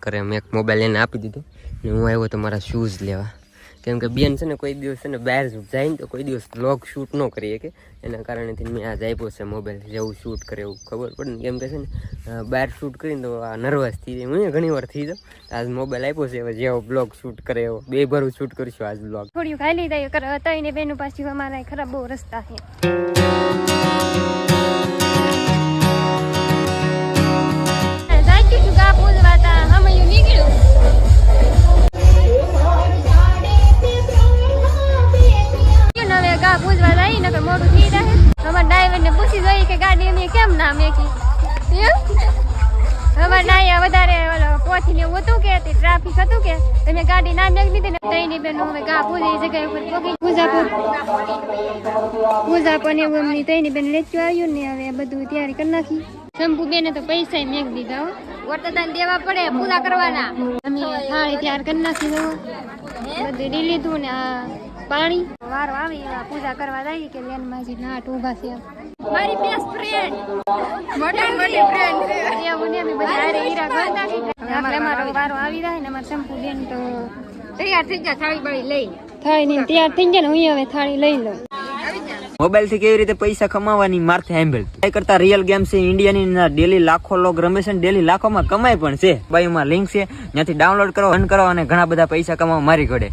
કરે એમ એક મોબાઈલ એને આપી દીધો ને હું આવ્યો તો મારા શૂઝ લેવા. કેમ કે બેન છે ને કોઈ દિવસ છે ને બહાર જાય ને તો કોઈ દિવસ વ્લોગ શૂટ ન કરીએ કે એના કારણેથી મેં આજ આપ્યો છે મોબાઈલ જેવું શૂટ કરે એવું ખબર પડે ને. કેમ કે છે ને બહાર શૂટ કરીને તો આ નર્વસ થઈ જાય, હું ઘણી વાર થઈ જાઉં. આજ મોબાઈલ આપ્યો છે હવે જેવો બ્લોગ શૂટ કરે એવો બે ભરું શૂટ કરીશું આજ બ્લોગ. થોડી ખાલી જાય હતા ને બેનું પાછું અમારા ખરાબ બહુ રસ્તા છે. મોડું થઈ જાય અમારા ડ્રાઈવર ને પૂછી જોઈએ કે ગાડી અમે કેમ ના મેકી. અમારા નાયા વધારે પોથી ને એવું હતું કે ટ્રાફિક હતું કે તમે ગાડી ના મેકી દીધી ને તઈની બેન હવે ગા પૂરી જગ્યાએ ઉપર પગી પૂજાપો ને એવું અમને તઈની બેન લેચું આવ્યું ને હવે બધું તૈયારી કરી નાખી. શંભુ બેને તો પૈસા મેક દીધા હો, વર્તદાન દેવા પડે પૂજા કરવાના. અમે થાળી તૈયાર કરી નાખી બધું લઈ લીધું ને આ પાણી વારો આવી પૂજા કરવા જાય કે લેન માજી નાટ ઉભા છે મારી બેસ્ટ ફ્રેન્ડ મોટી ફ્રેન્ડ છે એવું ને અમે બધા હારે હીરા ગણતા છે. અમારો વારો આવી જાય ને અમાર શંપુ બેન તો તૈયાર થઈ જાય થાળી બાળી લઈ થાળી ને તૈયાર થઈ જાય ને હું હવે થાળી લઈ લઉં. મોબાઈલ થી કેવી રીતે પૈસા કમાવાની મારથી સાંભળ એ કરતા રિયલ ગેમ છે ઇન્ડિયાની ડેલી લાખો લોગ રમે છે, ડેલી લાખોમાં કમાય પણ છે. બાયુમાં લિંક છે ત્યાંથી ડાઉનલોડ કરો, રન કરો અને ઘણા બધા પૈસા કમાવા મારી ઘડે.